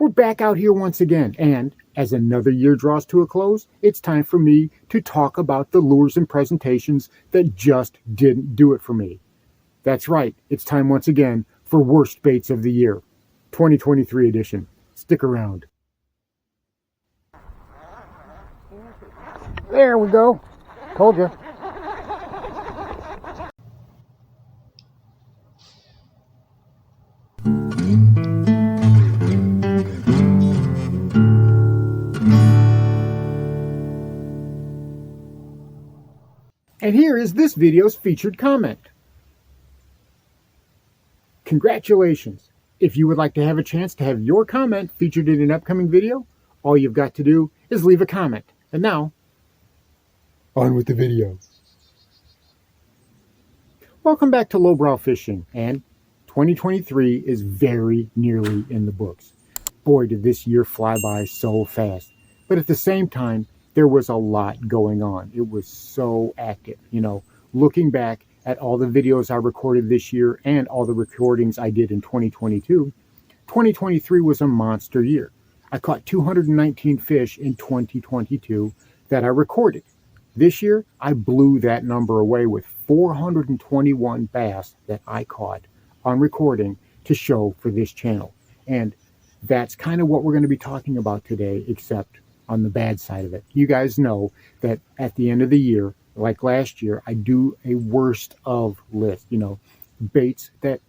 We're back out here once again, and as another year draws to a close, it's time for me to talk about the lures and presentations that just didn't do it for me. That's right, it's time once again for Worst Baits of the Year, 2023 edition. Stick around. There we go. Told you. And here is this video's featured comment. Congratulations! If you would like to have a chance to have your comment featured in an upcoming video, all you've got to do is leave a comment. And now, on with the video. Welcome back to Lowbrow Fishing, and 2023 is very nearly in the books. Boy, did this year fly by so fast. But at the same time, there was a lot going on. It was so active. Looking back at all the videos I recorded this year and all the recordings I did in 2022, 2023 was a monster year. I caught 219 fish in 2022 that I recorded. This year, I blew that number away with 421 bass that I caught on recording to show for this channel. And that's kind of what we're going to be talking about today, except on the bad side of it. You guys know that at the end of the year, like last year, I do a worst of list. Baits that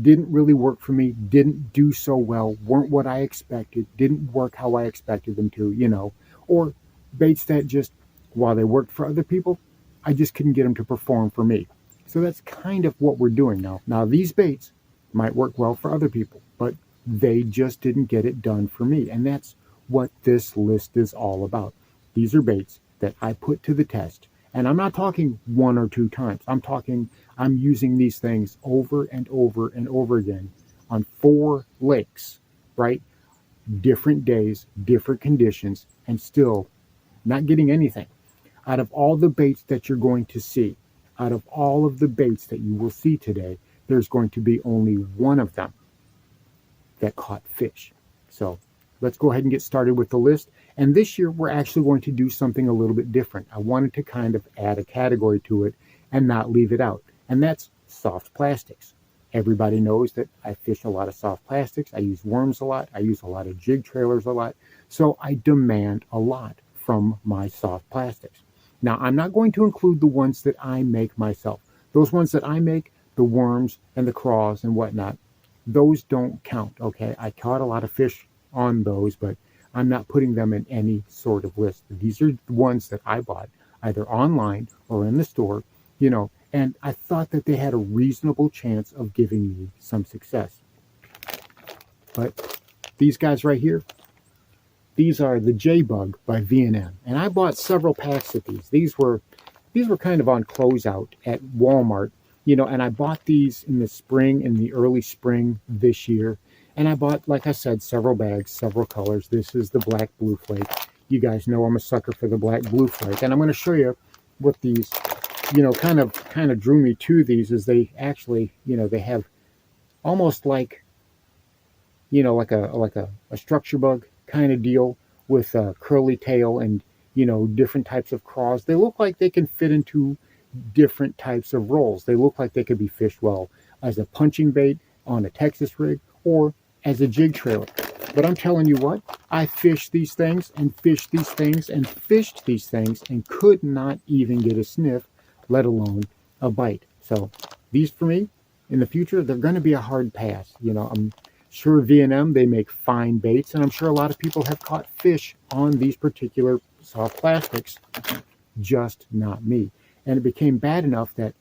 didn't really work for me, didn't do so well, weren't what I expected, didn't work how I expected them to, or baits that just, while they worked for other people, I just couldn't get them to perform for me. So that's kind of what we're doing now. Now, these baits might work well for other people, but they just didn't get it done for me. And that's what this list is all about. These are baits that I put to the test. And I'm not talking one or two times. I'm using these things over and over and over again on 4 lakes, right? Different days, different conditions, and still not getting anything. Out of all the baits that you're going to see, out of all of the baits that you will see today, there's going to be only one of them that caught fish. So let's go ahead and get started with the list. And this year, we're actually going to do something a little bit different. I wanted to kind of add a category to it and not leave it out. And that's soft plastics. Everybody knows that I fish a lot of soft plastics. I use worms a lot. I use a lot of jig trailers a lot. So I demand a lot from my soft plastics. Now, I'm not going to include the ones that I make myself. Those ones that I make, the worms and the craws and whatnot, those don't count, okay? I caught a lot of fish on those, but I'm not putting them in any sort of list. These are the ones that I bought either online or in the store, and I thought that they had a reasonable chance of giving me some success. But these guys right here, these are the J-Bug by V&M, and I bought several packs of these. These were kind of on closeout at Walmart, and I bought these in the spring, in the early spring this year. And I bought, like I said, several bags, several colors. This is the black blue flake. You guys know I'm a sucker for the black blue flake. And I'm going to show you what these, kind of drew me to these is they actually, they have almost like, like a structure bug kind of deal with a curly tail and, different types of craws. They look like they can fit into different types of roles. They look like they could be fished well as a punching bait on a Texas rig or as a jig trailer. But I'm telling you what, I fished these things and fished these things and fished these things and could not even get a sniff, let alone a bite. So these for me, in the future, they're going to be a hard pass. I'm sure V&M, they make fine baits, and I'm sure a lot of people have caught fish on these particular soft plastics, just not me. And it became bad enough that,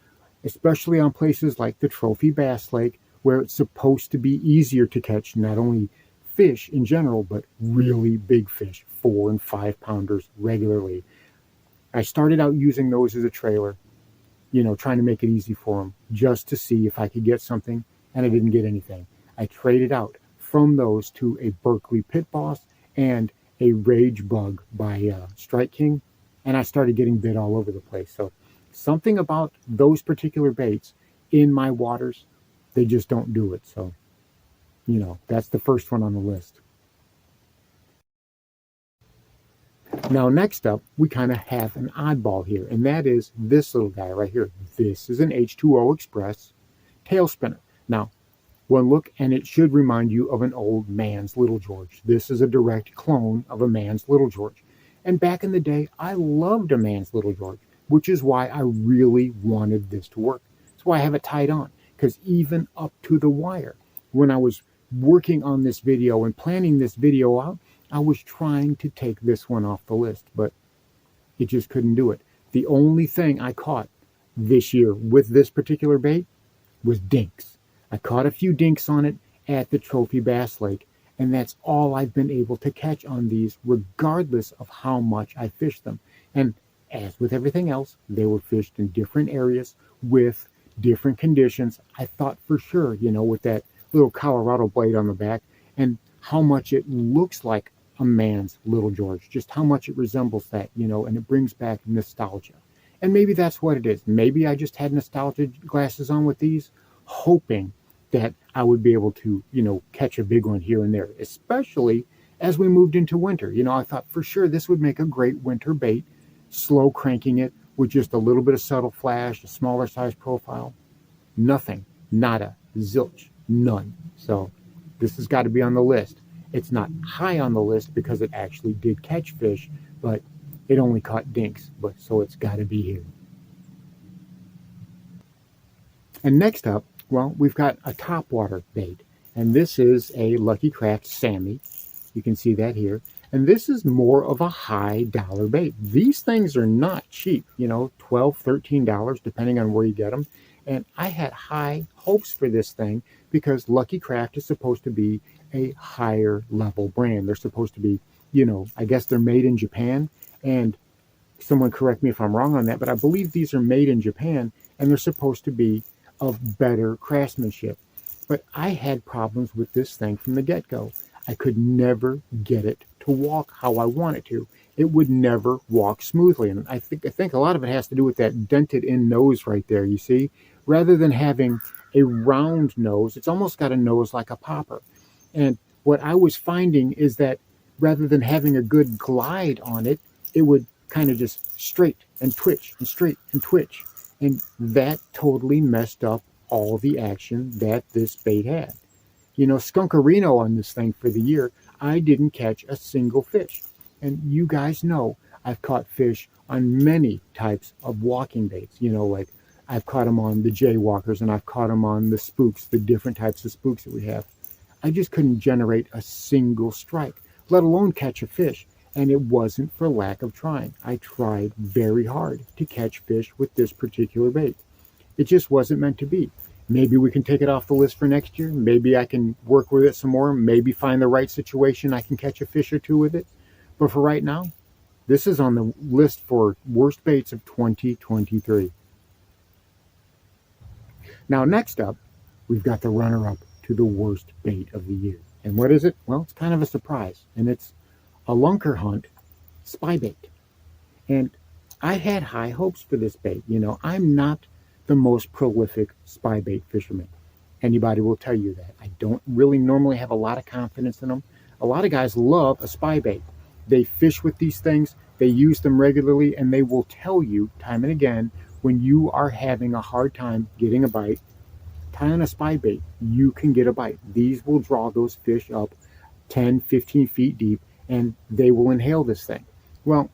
especially on places like the Trophy Bass Lake, where it's supposed to be easier to catch not only fish in general, but really big fish, 4 and 5 pounders regularly. I started out using those as a trailer, trying to make it easy for them, just to see if I could get something, and I didn't get anything. I traded out from those to a Berkley Pit Boss and a Rage Bug by Strike King, and I started getting bit all over the place. So something about those particular baits in my waters, they just don't do it. So, that's the first one on the list. Now, next up, we kind of have an oddball here, and that is this little guy right here. This is an H2O Express tail spinner. Now, one look, and it should remind you of an old man's Little George. This is a direct clone of a man's Little George. And back in the day, I loved a man's Little George, which is why I really wanted this to work. That's why I have it tied on, because even up to the wire, when I was working on this video and planning this video out, I was trying to take this one off the list, but it just couldn't do it. The only thing I caught this year with this particular bait was dinks. I caught a few dinks on it at the Trophy Bass Lake, and that's all I've been able to catch on these, regardless of how much I fished them. And as with everything else, they were fished in different areas with different conditions. I thought for sure, with that little Colorado blade on the back and how much it looks like a man's Little George, just how much it resembles that, and it brings back nostalgia. And maybe that's what it is. Maybe I just had nostalgia glasses on with these, hoping that I would be able to, catch a big one here and there, especially as we moved into winter. I thought for sure this would make a great winter bait, slow cranking it with just a little bit of subtle flash, a smaller size profile. Nothing, nada, zilch, none. So this has got to be on the list. It's not high on the list because it actually did catch fish, but it only caught dinks, so it's got to be here. And next up, well, we've got a topwater bait, and this is a Lucky Craft Sammy. You can see that here. And this is more of a high dollar bait. These things are not cheap, $12, $13, depending on where you get them. And I had high hopes for this thing because Lucky Craft is supposed to be a higher level brand. They're supposed to be, I guess they're made in Japan. And someone correct me if I'm wrong on that, but I believe these are made in Japan and they're supposed to be of better craftsmanship. But I had problems with this thing from the get-go. I could never get it to walk how I want it to. It would never walk smoothly. And I think a lot of it has to do with that dented in nose right there, you see? Rather than having a round nose, it's almost got a nose like a popper. And what I was finding is that rather than having a good glide on it, it would kind of just straight and twitch and straight and twitch. And that totally messed up all the action that this bait had. Skunkarino on this thing for the year, I didn't catch a single fish. And you guys know I've caught fish on many types of walking baits. Like I've caught them on the jaywalkers and I've caught them on the spooks, the different types of spooks that we have. I just couldn't generate a single strike, let alone catch a fish. And it wasn't for lack of trying. I tried very hard to catch fish with this particular bait. It just wasn't meant to be. Maybe we can take it off the list for next year. Maybe I can work with it some more. Maybe find the right situation. I can catch a fish or two with it. But for right now, this is on the list for worst baits of 2023. Now, next up, we've got the runner-up to the worst bait of the year. And what is it? Well, it's kind of a surprise. And it's a Lunker Hunt spy bait. And I had high hopes for this bait. I'm not the most prolific spy bait fisherman. Anybody will tell you that. I don't really normally have a lot of confidence in them. A lot of guys love a spy bait. They fish with these things, they use them regularly, and they will tell you time and again when you are having a hard time getting a bite, tie on a spy bait, you can get a bite. These will draw those fish up 10, 15 feet deep, and they will inhale this thing. Well,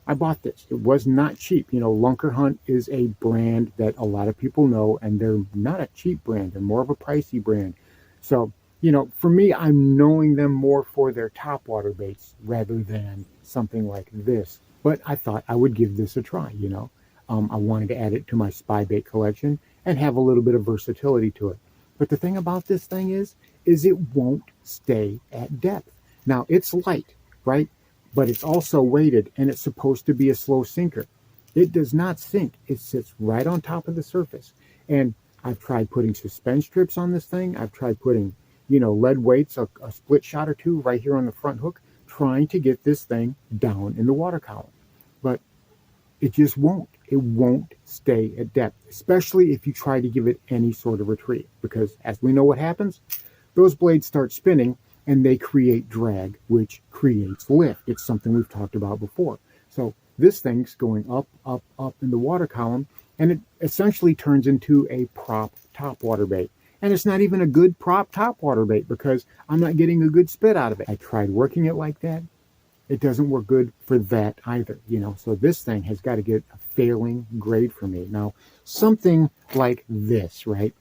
I bought this. It was not cheap. Lunker Hunt is a brand that a lot of people know, and they're not a cheap brand. They're more of a pricey brand. So, for me, I'm knowing them more for their topwater baits rather than something like this. But I thought I would give this a try, I wanted to add it to my spy bait collection and have a little bit of versatility to it. But the thing about this thing is it won't stay at depth. Now, it's light, right? But it's also weighted, and it's supposed to be a slow sinker. It does not sink. It sits right on top of the surface. And I've tried putting suspense strips on this thing. I've tried putting, lead weights, a split shot or two right here on the front hook, trying to get this thing down in the water column. But it just won't. It won't stay at depth, especially if you try to give it any sort of retrieve. Because as we know what happens, those blades start spinning, and they create drag, which creates lift. It's something we've talked about before. So this thing's going up, up, up in the water column, and it essentially turns into a prop top water bait. And it's not even a good prop top water bait because I'm not getting a good spit out of it. I tried working it like that. It doesn't work good for that either, So this thing has got to get a failing grade for me. Now, something like this, right?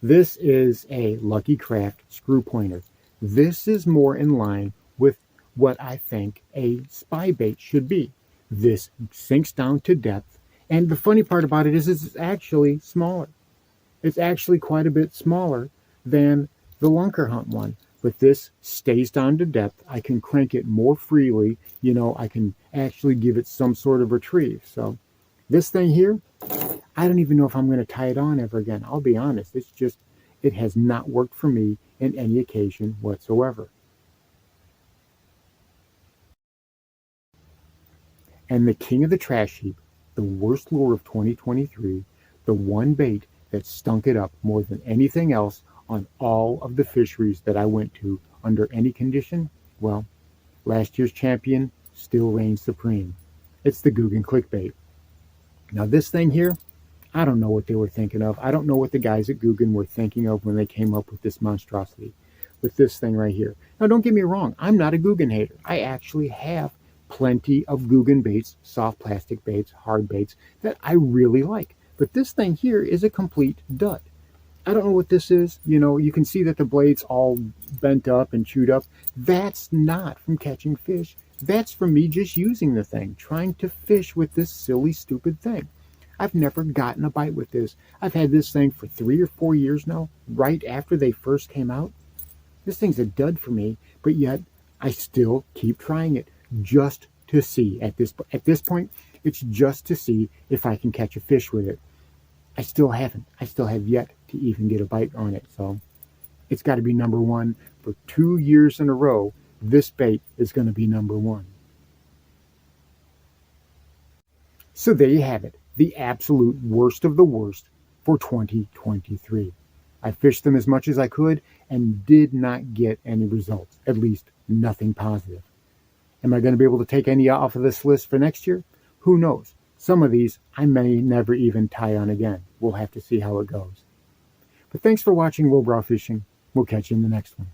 This is a Lucky Craft screw pointer. This is more in line with what I think a spy bait should be. This sinks down to depth. And the funny part about it is it's actually smaller. It's actually quite a bit smaller than the Lunker Hunt one. But this stays down to depth. I can crank it more freely. I can actually give it some sort of retrieve. So this thing here, I don't even know if I'm going to tie it on ever again. I'll be honest. It has not worked for me in any occasion whatsoever. And the king of the trash heap, the worst lure of 2023, the one bait that stunk it up more than anything else on all of the fisheries that I went to under any condition, well, last year's champion still reigns supreme. It's the Googan clickbait. Now this thing here, I don't know what they were thinking of. I don't know what the guys at Googan were thinking of when they came up with this monstrosity, with this thing right here. Now don't get me wrong, I'm not a Googan hater. I actually have plenty of Googan baits, soft plastic baits, hard baits that I really like. But this thing here is a complete dud. I don't know what this is. You can see that the blade's all bent up and chewed up. That's not from catching fish. That's from me just using the thing, trying to fish with this silly, stupid thing. I've never gotten a bite with this. I've had this thing for 3 or 4 years now, right after they first came out. This thing's a dud for me, but yet I still keep trying it just to see. At this point, it's just to see if I can catch a fish with it. I still haven't. I still have yet to even get a bite on it. So it's got to be number one. For 2 years in a row, this bait is going to be number one. So there you have it. The absolute worst of the worst for 2023. I fished them as much as I could and did not get any results, at least nothing positive. Am I going to be able to take any off of this list for next year? Who knows? Some of these I may never even tie on again. We'll have to see how it goes. But thanks for watching Lowbrow Fishing. We'll catch you in the next one.